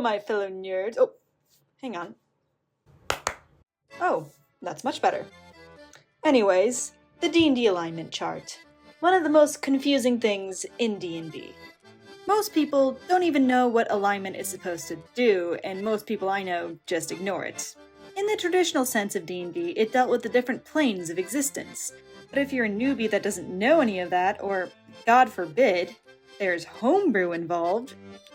my fellow nerds. Oh, hang on. Oh, that's much better. Anyways, the D&D alignment chart. One of the most confusing things in D&D. Most people don't even know what alignment is supposed to do, and most people I know just ignore it. In the traditional sense of D&D, it dealt with the different planes of existence. But if you're a newbie that doesn't know any of that, or, God forbid, there's homebrew involved,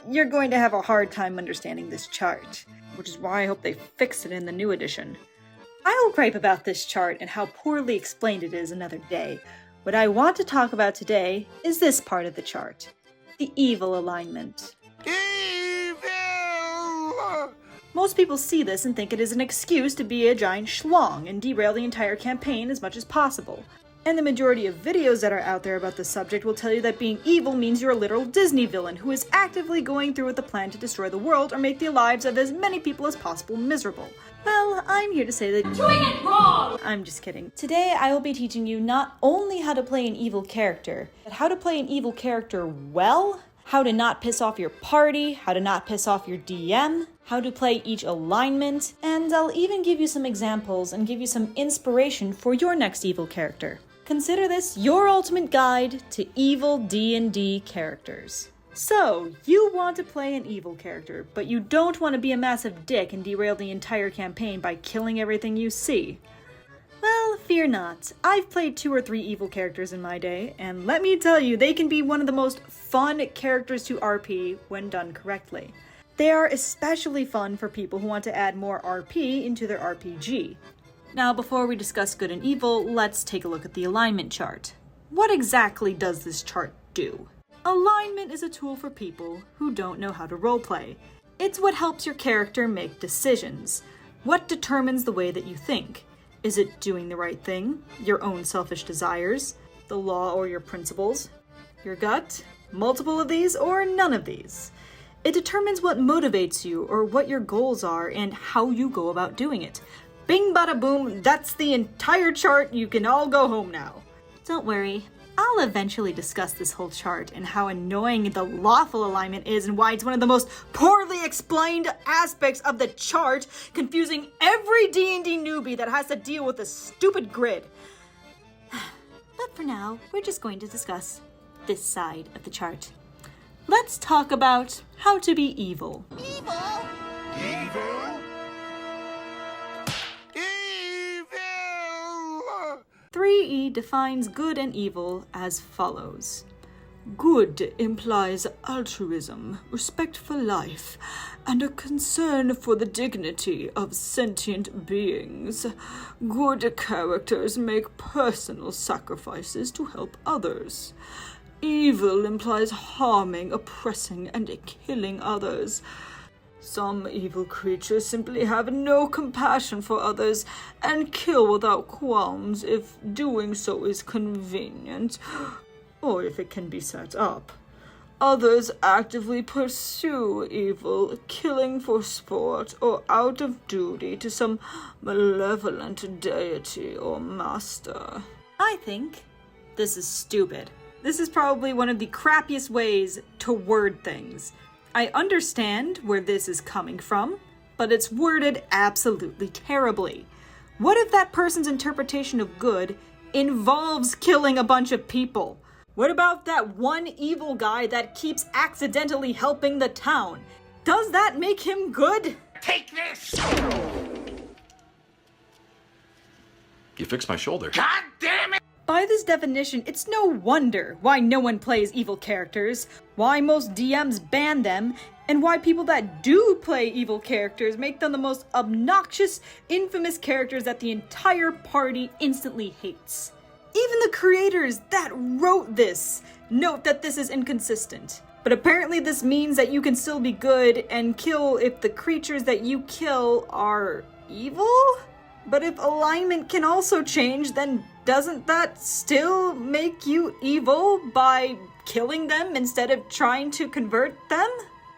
you're going to have a hard time understanding this chart, which is why I hope they fix it in the new edition. I'll gripe about this chart and how poorly explained it is another day. What I want to talk about today is this part of the chart. The evil alignment. Evil! Most people see this and think it is an excuse to be a giant schlong and derail the entire campaign as much as possible. And the majority of videos that are out there about the subject will tell you that being evil means you're a literal Disney villain who is actively going through with a plan to destroy the world or make the lives of as many people as possible miserable. Well, I'm here to say that you're doing it wrong! I'm just kidding. Today I will be teaching you not only how to play an evil character, but how to play an evil character well, how to not piss off your party, how to not piss off your DM, how to play each alignment, and I'll even give you some examples and give you some inspiration for your next evil character. Consider this your ultimate guide to evil D&D characters. So, you want to play an evil character, but you don't want to be a massive dick and derail the entire campaign by killing everything you see. Well, fear not. I've played 2 or 3 evil characters in my day, and let me tell you, they can be one of the most fun characters to RP when done correctly. They are especially fun for people who want to add more RP into their RPG. Now, before we discuss good and evil, let's take a look at the alignment chart. What exactly does this chart do? Alignment is a tool for people who don't know how to roleplay. It's what helps your character make decisions. What determines the way that you think? Is it doing the right thing? Your own selfish desires? The law or your principles? Your gut? Multiple of these or none of these? It determines what motivates you or what your goals are and how you go about doing it. Bing bada boom, that's the entire chart, you can all go home now. Don't worry, I'll eventually discuss this whole chart and how annoying the lawful alignment is and why it's one of the most poorly explained aspects of the chart, confusing every D&D newbie that has to deal with a stupid grid. But for now, we're just going to discuss this side of the chart. Let's talk about how to be evil. Evil? Evil? 3E defines good and evil as follows. Good implies altruism, respect for life, and a concern for the dignity of sentient beings. Good characters make personal sacrifices to help others. Evil implies harming, oppressing, and killing others. Some evil creatures simply have no compassion for others and kill without qualms if doing so is convenient, or if it can be set up. Others actively pursue evil, killing for sport or out of duty to some malevolent deity or master. I think this is stupid. This is probably one of the crappiest ways to word things. I understand where this is coming from, but it's worded absolutely terribly. What if that person's interpretation of good involves killing a bunch of people? What about that one evil guy that keeps accidentally helping the town? Does that make him good? Take this! You fixed my shoulder. God damn it! By this definition, it's no wonder why no one plays evil characters, why most DMs ban them, and why people that do play evil characters make them the most obnoxious, infamous characters that the entire party instantly hates. Even the creators that wrote this note that this is inconsistent. But apparently this means that you can still be good and kill if the creatures that you kill are evil? But if alignment can also change, then doesn't that still make you evil by killing them instead of trying to convert them?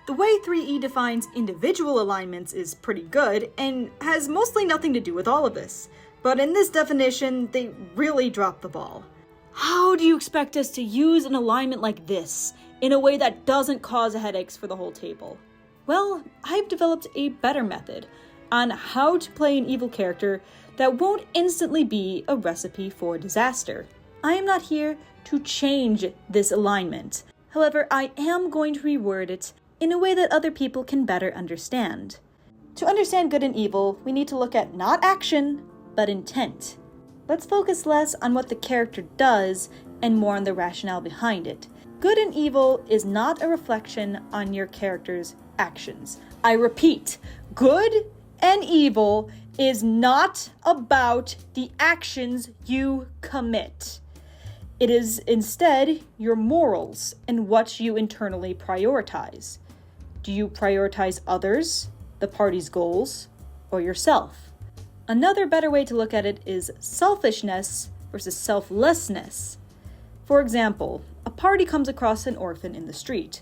The way 3E defines individual alignments is pretty good and has mostly nothing to do with all of this. But in this definition, they really dropped the ball. How do you expect us to use an alignment like this in a way that doesn't cause headaches for the whole table? Well, I've developed a better method on how to play an evil character that won't instantly be a recipe for disaster. I am not here to change this alignment. However, I am going to reword it in a way that other people can better understand. To understand good and evil, we need to look at not action, but intent. Let's focus less on what the character does and more on the rationale behind it. Good and evil is not a reflection on your character's actions. I repeat, good and evil is not about the actions you commit. It is instead your morals and what you internally prioritize. Do you prioritize others, the party's goals, or yourself? Another better way to look at it is selfishness versus selflessness. For example, a party comes across an orphan in the street.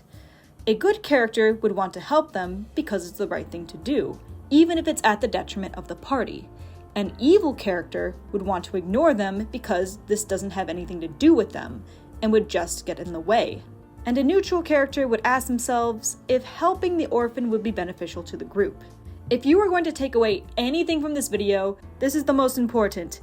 A good character would want to help them because it's the right thing to do, even if it's at the detriment of the party. An evil character would want to ignore them because this doesn't have anything to do with them and would just get in the way. And a neutral character would ask themselves if helping the orphan would be beneficial to the group. If you are going to take away anything from this video, this is the most important.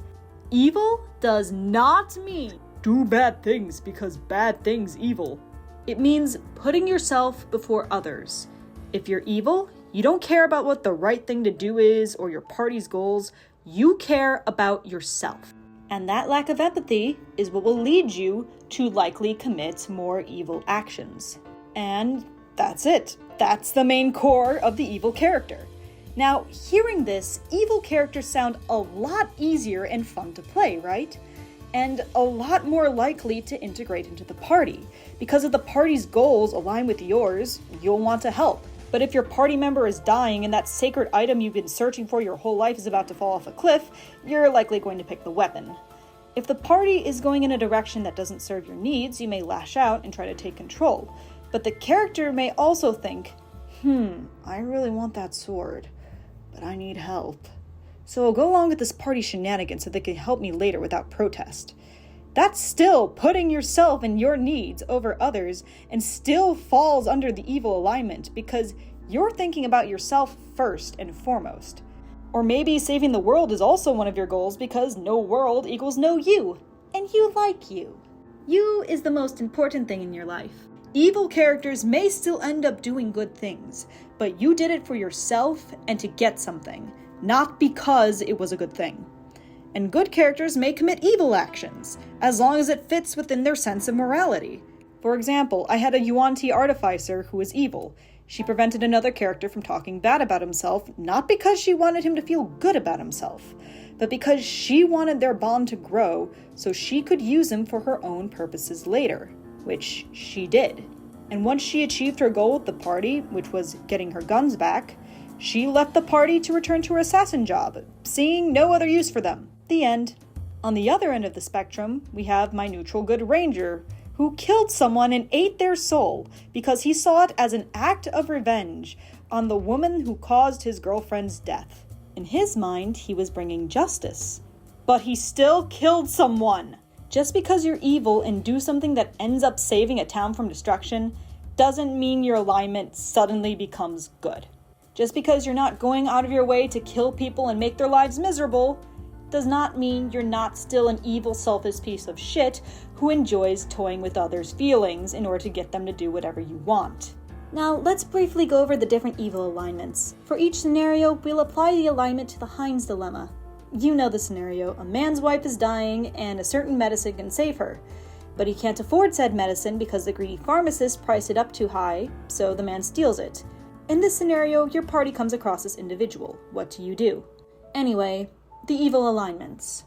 Evil does not mean do bad things because bad things evil. It means putting yourself before others. If you're evil, you don't care about what the right thing to do is or your party's goals. You care about yourself. And that lack of empathy is what will lead you to likely commit more evil actions. And that's it. That's the main core of the evil character. Now, hearing this, evil characters sound a lot easier and fun to play, right? And a lot more likely to integrate into the party. Because if the party's goals align with yours, you'll want to help. But if your party member is dying and that sacred item you've been searching for your whole life is about to fall off a cliff, you're likely going to pick the weapon. If the party is going in a direction that doesn't serve your needs, you may lash out and try to take control. But the character may also think, I really want that sword, but I need help. So I'll go along with this party shenanigans so they can help me later without protest. That's still putting yourself and your needs over others and still falls under the evil alignment because you're thinking about yourself first and foremost. Or maybe saving the world is also one of your goals because no world equals no you. And you like you. You is the most important thing in your life. Evil characters may still end up doing good things, but you did it for yourself and to get something, not because it was a good thing. And good characters may commit evil actions, as long as it fits within their sense of morality. For example, I had a Yuan-Ti artificer who was evil. She prevented another character from talking bad about himself, not because she wanted him to feel good about himself, but because she wanted their bond to grow so she could use him for her own purposes later, which she did. And once she achieved her goal with the party, which was getting her guns back, she left the party to return to her assassin job, seeing no other use for them. The end. On the other end of the spectrum, we have my neutral good ranger, who killed someone and ate their soul because he saw it as an act of revenge on the woman who caused his girlfriend's death. In his mind, he was bringing justice. But he still killed someone. Just because you're evil and do something that ends up saving a town from destruction doesn't mean your alignment suddenly becomes good. Just because you're not going out of your way to kill people and make their lives miserable does not mean you're not still an evil, selfish piece of shit who enjoys toying with others' feelings in order to get them to do whatever you want. Now, let's briefly go over the different evil alignments. For each scenario, we'll apply the alignment to the Heinz dilemma. You know the scenario. A man's wife is dying and a certain medicine can save her. But he can't afford said medicine because the greedy pharmacist priced it up too high, so the man steals it. In this scenario, your party comes across this individual. What do you do? Anyway, the evil alignments.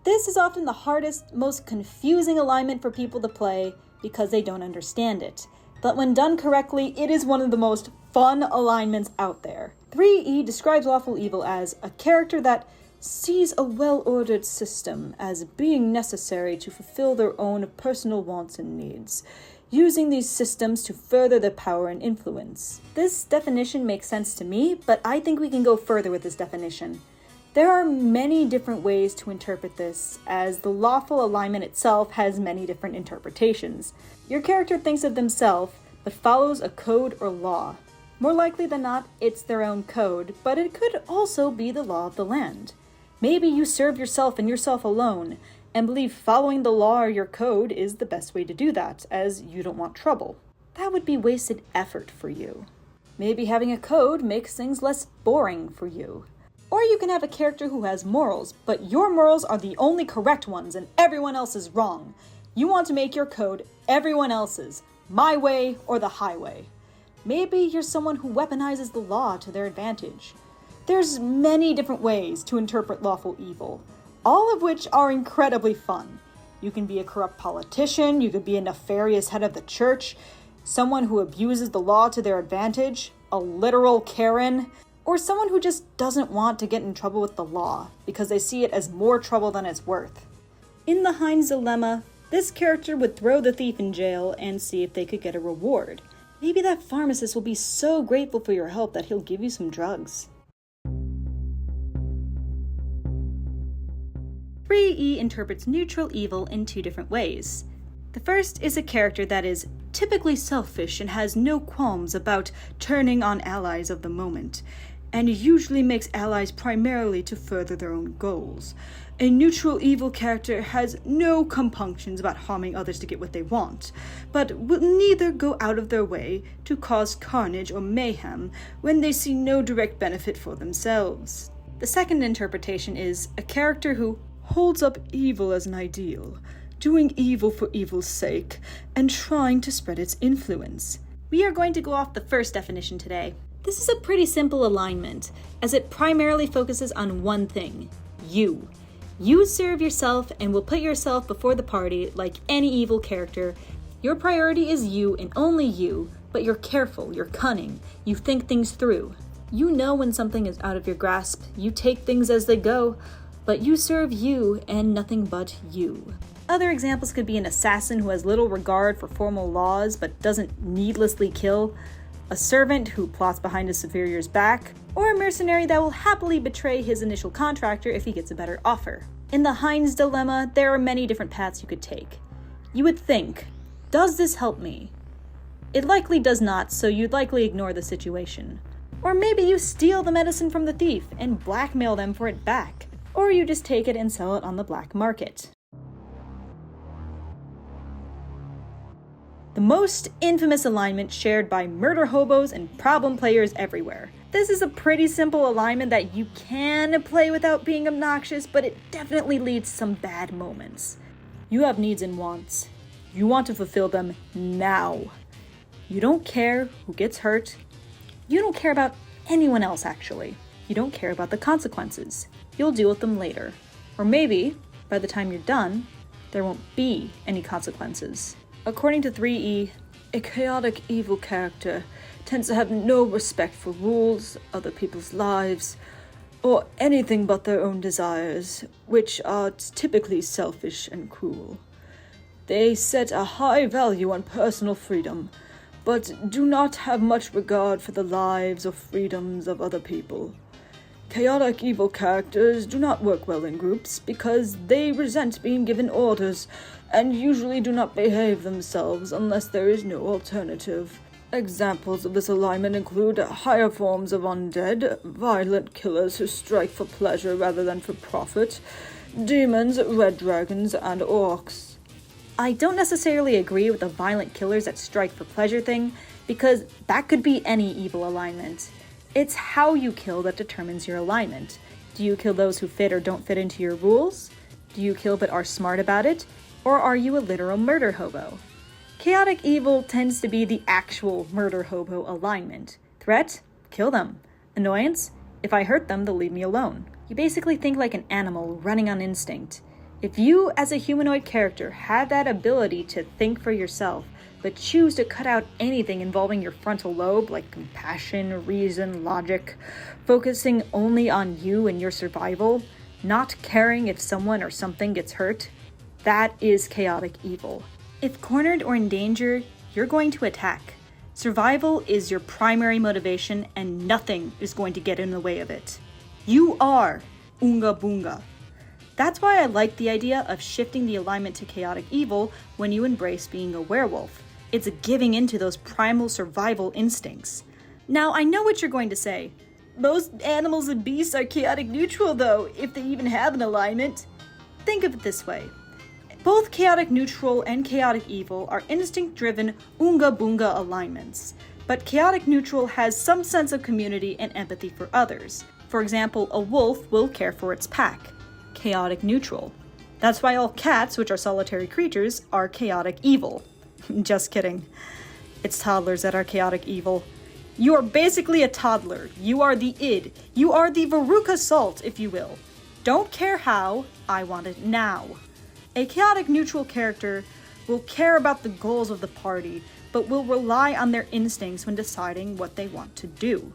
This is often the hardest, most confusing alignment for people to play because they don't understand it. But when done correctly, it is one of the most fun alignments out there. 3E describes Lawful Evil as a character that sees a well-ordered system as being necessary to fulfill their own personal wants and needs, using these systems to further their power and influence. This definition makes sense to me, but I think we can go further with this definition. There are many different ways to interpret this, as the lawful alignment itself has many different interpretations. Your character thinks of themselves, but follows a code or law. More likely than not, it's their own code, but it could also be the law of the land. Maybe you serve yourself and yourself alone, and believe following the law or your code is the best way to do that, as you don't want trouble. That would be wasted effort for you. Maybe having a code makes things less boring for you. Or you can have a character who has morals, but your morals are the only correct ones and everyone else is wrong. You want to make your code everyone else's, my way or the highway. Maybe you're someone who weaponizes the law to their advantage. There's many different ways to interpret lawful evil, all of which are incredibly fun. You can be a corrupt politician, you could be a nefarious head of the church, someone who abuses the law to their advantage, a literal Karen, or someone who just doesn't want to get in trouble with the law because they see it as more trouble than it's worth. In the Heinz Dilemma, this character would throw the thief in jail and see if they could get a reward. Maybe that pharmacist will be so grateful for your help that he'll give you some drugs. 3E interprets neutral evil in two different ways. The first is a character that is typically selfish and has no qualms about turning on allies of the moment, and usually makes allies primarily to further their own goals. A neutral evil character has no compunctions about harming others to get what they want, but will neither go out of their way to cause carnage or mayhem when they see no direct benefit for themselves. The second interpretation is a character who holds up evil as an ideal, doing evil for evil's sake, and trying to spread its influence. We are going to go off the first definition today. This is a pretty simple alignment, as it primarily focuses on one thing: you. You serve yourself and will put yourself before the party like any evil character. Your priority is you and only you, but you're careful, you're cunning, you think things through. You know when something is out of your grasp, you take things as they go, but you serve you and nothing but you. Other examples could be an assassin who has little regard for formal laws but doesn't needlessly kill, a servant who plots behind his superior's back, or a mercenary that will happily betray his initial contractor if he gets a better offer. In the Heinz Dilemma, there are many different paths you could take. You would think, does this help me? It likely does not, so you'd likely ignore the situation. Or maybe you steal the medicine from the thief and blackmail them for it back. Or you just take it and sell it on the black market. The most infamous alignment shared by murder hobos and problem players everywhere. This is a pretty simple alignment that you can play without being obnoxious, but it definitely leads to some bad moments. You have needs and wants. You want to fulfill them now. You don't care who gets hurt. You don't care about anyone else, actually. You don't care about the consequences. You'll deal with them later. Or maybe, by the time you're done, there won't be any consequences. According to 3E, a chaotic evil character tends to have no respect for rules, other people's lives, or anything but their own desires, which are typically selfish and cruel. They set a high value on personal freedom, but do not have much regard for the lives or freedoms of other people. Chaotic evil characters do not work well in groups because they resent being given orders and usually do not behave themselves unless there is no alternative. Examples of this alignment include higher forms of undead, violent killers who strike for pleasure rather than for profit, demons, red dragons, and orcs. I don't necessarily agree with the violent killers that strike for pleasure thing, because that could be any evil alignment. It's how you kill that determines your alignment. Do you kill those who fit or don't fit into your rules? Do you kill but are smart about it? Or are you a literal murder hobo? Chaotic evil tends to be the actual murder hobo alignment. Threat? Kill them. Annoyance? If I hurt them, they'll leave me alone. You basically think like an animal running on instinct. If you, as a humanoid character, have that ability to think for yourself, but choose to cut out anything involving your frontal lobe, like compassion, reason, logic, focusing only on you and your survival, not caring if someone or something gets hurt, that is chaotic evil. If cornered or in danger, you're going to attack. Survival is your primary motivation, and nothing is going to get in the way of it. You are Oonga Boonga. That's why I like the idea of shifting the alignment to chaotic evil when you embrace being a werewolf. It's giving into those primal survival instincts. Now, I know what you're going to say. Most animals and beasts are chaotic neutral though, if they even have an alignment. Think of it this way. Both chaotic neutral and chaotic evil are instinct-driven Oonga-Boonga alignments, but chaotic neutral has some sense of community and empathy for others. For example, a wolf will care for its pack. Chaotic neutral. That's why all cats, which are solitary creatures, are chaotic evil. Just kidding. It's toddlers that are chaotic evil. You are basically a toddler. You are the id. You are the Veruca Salt, if you will. Don't care how, I want it now. A chaotic neutral character will care about the goals of the party, but will rely on their instincts when deciding what they want to do.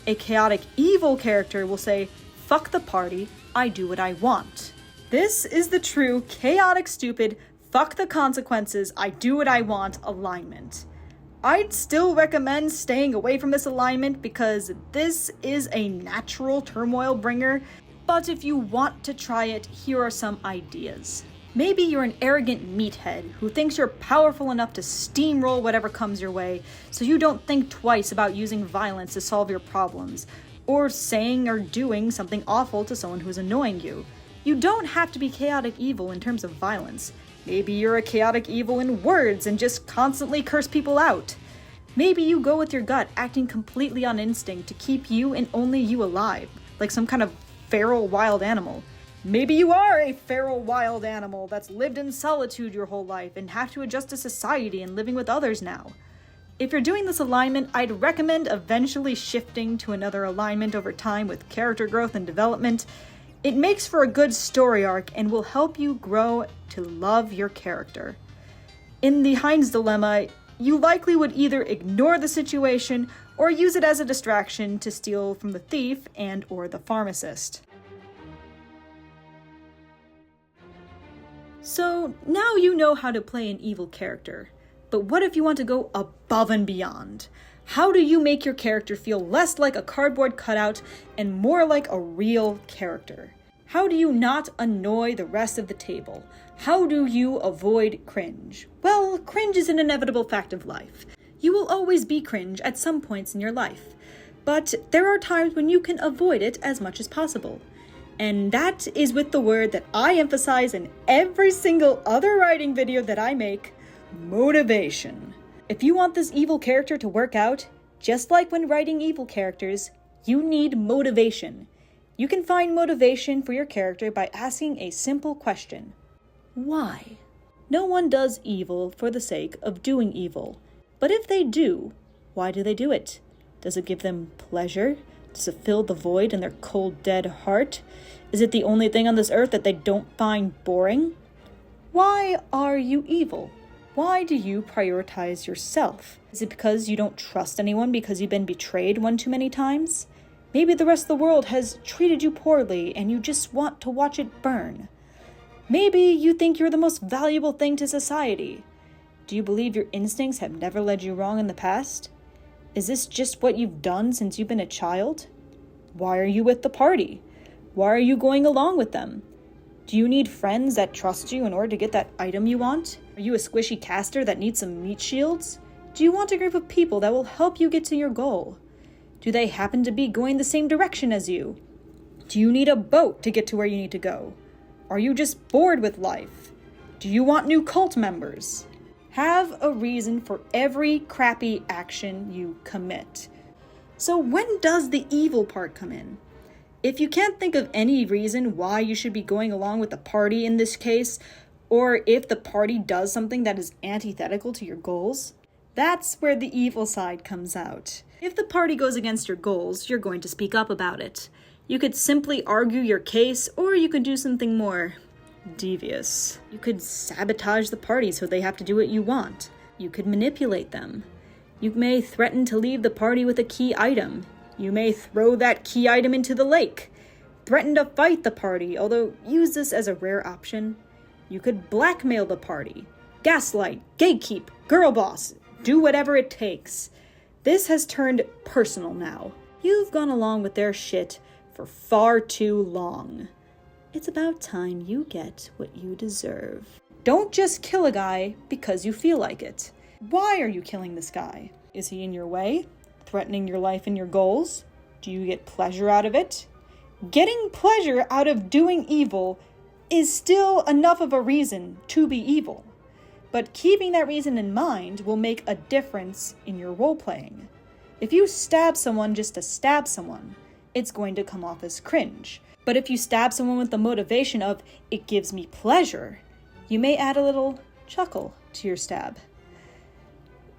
A chaotic evil character will say, fuck the party, I do what I want. This is the true chaotic stupid, fuck the consequences, I do what I want alignment. I'd still recommend staying away from this alignment because this is a natural turmoil bringer, but if you want to try it, here are some ideas. Maybe you're an arrogant meathead who thinks you're powerful enough to steamroll whatever comes your way, so you don't think twice about using violence to solve your problems, or saying or doing something awful to someone who's annoying you. You don't have to be chaotic evil in terms of violence. Maybe you're a chaotic evil in words and just constantly curse people out. Maybe you go with your gut, acting completely on instinct to keep you and only you alive, like some kind of feral wild animal. Maybe you are a feral wild animal that's lived in solitude your whole life and have to adjust to society and living with others now. If you're doing this alignment, I'd recommend eventually shifting to another alignment over time with character growth and development. It makes for a good story arc and will help you grow to love your character. In the Heinz dilemma, you likely would either ignore the situation or use it as a distraction to steal from the thief and or the pharmacist. So now you know how to play an evil character, but what if you want to go above and beyond? How do you make your character feel less like a cardboard cutout and more like a real character? How do you not annoy the rest of the table? How do you avoid cringe? Well, cringe is an inevitable fact of life. You will always be cringe at some points in your life, but there are times when you can avoid it as much as possible. And that is with the word that I emphasize in every single other writing video that I make, motivation. If you want this evil character to work out, just like when writing evil characters, you need motivation. You can find motivation for your character by asking a simple question. Why? No one does evil for the sake of doing evil. But if they do, why do they do it? Does it give them pleasure? Does it fill the void in their cold, dead heart? Is it the only thing on this earth that they don't find boring? Why are you evil? Why do you prioritize yourself? Is it because you don't trust anyone because you've been betrayed one too many times? Maybe the rest of the world has treated you poorly and you just want to watch it burn. Maybe you think you're the most valuable thing to society. Do you believe your instincts have never led you wrong in the past? Is this just what you've done since you've been a child? Why are you with the party? Why are you going along with them? Do you need friends that trust you in order to get that item you want? Are you a squishy caster that needs some meat shields? Do you want a group of people that will help you get to your goal? Do they happen to be going the same direction as you? Do you need a boat to get to where you need to go? Are you just bored with life? Do you want new cult members? Have a reason for every crappy action you commit. So when does the evil part come in? If you can't think of any reason why you should be going along with the party in this case, or if the party does something that is antithetical to your goals, that's where the evil side comes out. If the party goes against your goals, you're going to speak up about it. You could simply argue your case, or you could do something more devious. You could sabotage the party so they have to do what you want. You could manipulate them. You may threaten to leave the party with a key item. You may throw that key item into the lake. Threaten to fight the party, although use this as a rare option. You could blackmail the party. Gaslight, gatekeep, girl boss, do whatever it takes. This has turned personal now. You've gone along with their shit for far too long. It's about time you get what you deserve. Don't just kill a guy because you feel like it. Why are you killing this guy? Is he in your way? Threatening your life and your goals? Do you get pleasure out of it? Getting pleasure out of doing evil is still enough of a reason to be evil. But keeping that reason in mind will make a difference in your role-playing. If you stab someone just to stab someone, it's going to come off as cringe. But if you stab someone with the motivation of, it gives me pleasure, you may add a little chuckle to your stab.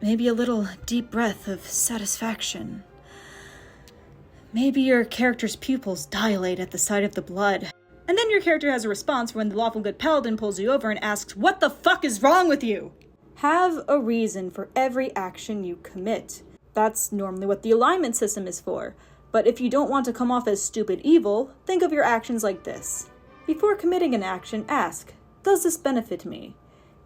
Maybe a little deep breath of satisfaction. Maybe your character's pupils dilate at the sight of the blood. And then your character has a response when the lawful good paladin pulls you over and asks, "What the fuck is wrong with you?" Have a reason for every action you commit. That's normally what the alignment system is for. But if you don't want to come off as stupid evil, think of your actions like this. Before committing an action, ask, does this benefit me?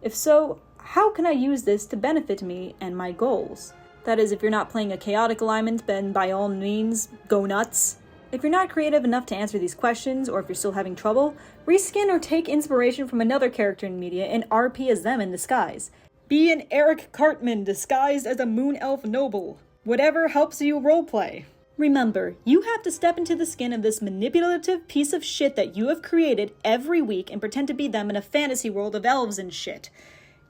If so, how can I use this to benefit me and my goals? That is, if you're not playing a chaotic alignment, then by all means, go nuts. If you're not creative enough to answer these questions, or if you're still having trouble, reskin or take inspiration from another character in media and RP as them in disguise. Be an Eric Cartman disguised as a moon elf noble. Whatever helps you roleplay. Remember, you have to step into the skin of this manipulative piece of shit that you have created every week and pretend to be them in a fantasy world of elves and shit.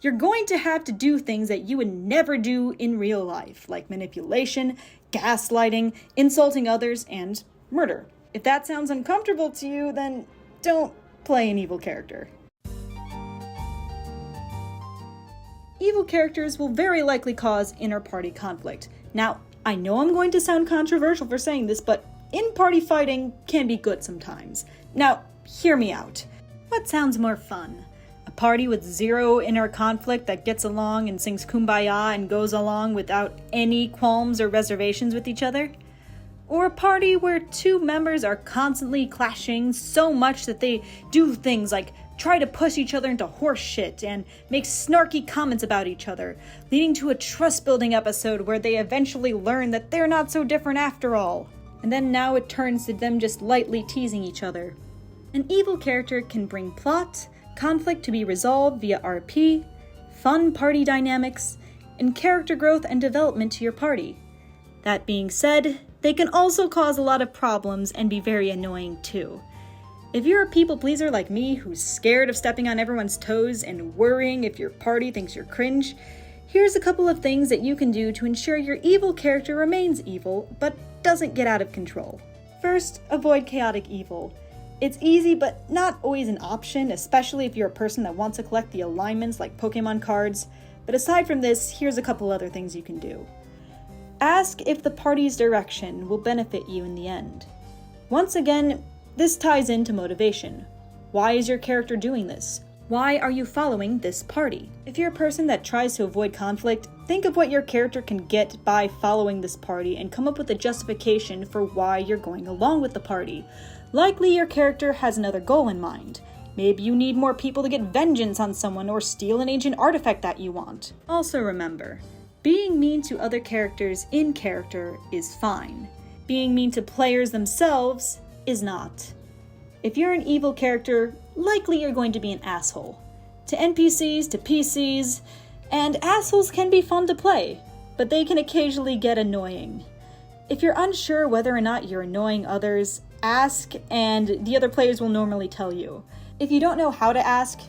You're going to have to do things that you would never do in real life, like manipulation, gaslighting, insulting others, and murder. If that sounds uncomfortable to you, then don't play an evil character. Evil characters will very likely cause inter-party conflict. Now, I know I'm going to sound controversial for saying this, but in-party fighting can be good sometimes. Now, hear me out. What sounds more fun? A party with zero inner conflict that gets along and sings Kumbaya and goes along without any qualms or reservations with each other? Or a party where two members are constantly clashing so much that they do things like try to push each other into horse shit and make snarky comments about each other, leading to a trust-building episode where they eventually learn that they're not so different after all. And then now it turns to them just lightly teasing each other. An evil character can bring plot, conflict to be resolved via RP, fun party dynamics, and character growth and development to your party. That being said, they can also cause a lot of problems and be very annoying too. If you're a people pleaser like me who's scared of stepping on everyone's toes and worrying if your party thinks you're cringe, here's a couple of things that you can do to ensure your evil character remains evil, but doesn't get out of control. First, avoid chaotic evil. It's easy, but not always an option, especially if you're a person that wants to collect the alignments like Pokemon cards. But aside from this, here's a couple other things you can do. Ask if the party's direction will benefit you in the end. Once again, this ties into motivation. Why is your character doing this? Why are you following this party? If you're a person that tries to avoid conflict, think of what your character can get by following this party and come up with a justification for why you're going along with the party. Likely your character has another goal in mind. Maybe you need more people to get vengeance on someone or steal an ancient artifact that you want. Also remember, being mean to other characters in character is fine. Being mean to players themselves is not. If you're an evil character, likely you're going to be an asshole. To NPCs, to PCs, and assholes can be fun to play, but they can occasionally get annoying. If you're unsure whether or not you're annoying others, ask and the other players will normally tell you. If you don't know how to ask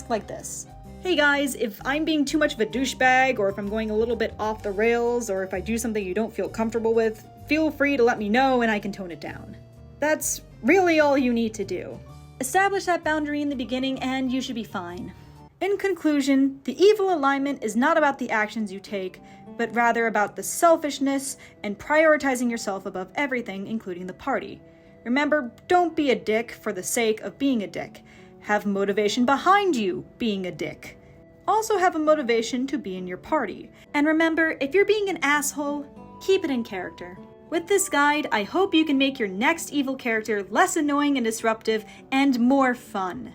like this. Hey guys, if I'm being too much of a douchebag, or if I'm going a little bit off the rails, or if I do something you don't feel comfortable with, feel free to let me know and I can tone it down. That's really all you need to do. Establish that boundary in the beginning and you should be fine. In conclusion, the evil alignment is not about the actions you take, but rather about the selfishness and prioritizing yourself above everything, including the party. Remember, don't be a dick for the sake of being a dick. Have motivation behind you being a dick. Also have a motivation to be in your party. And remember, if you're being an asshole, keep it in character. With this guide, I hope you can make your next evil character less annoying and disruptive and more fun.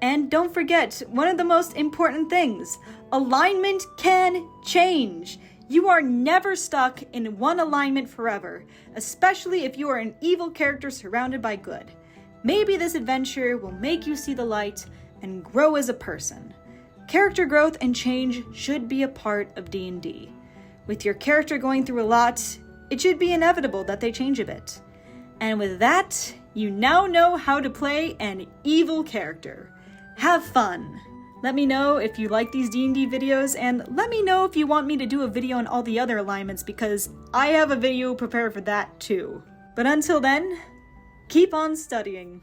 And don't forget, one of the most important things, alignment can change. You are never stuck in one alignment forever, especially if you are an evil character surrounded by good. Maybe this adventure will make you see the light and grow as a person. Character growth and change should be a part of D&D. With your character going through a lot, it should be inevitable that they change a bit. And with that, you now know how to play an evil character. Have fun! Let me know if you like these D&D videos, and let me know if you want me to do a video on all the other alignments, because I have a video prepared for that too. But until then, keep on studying.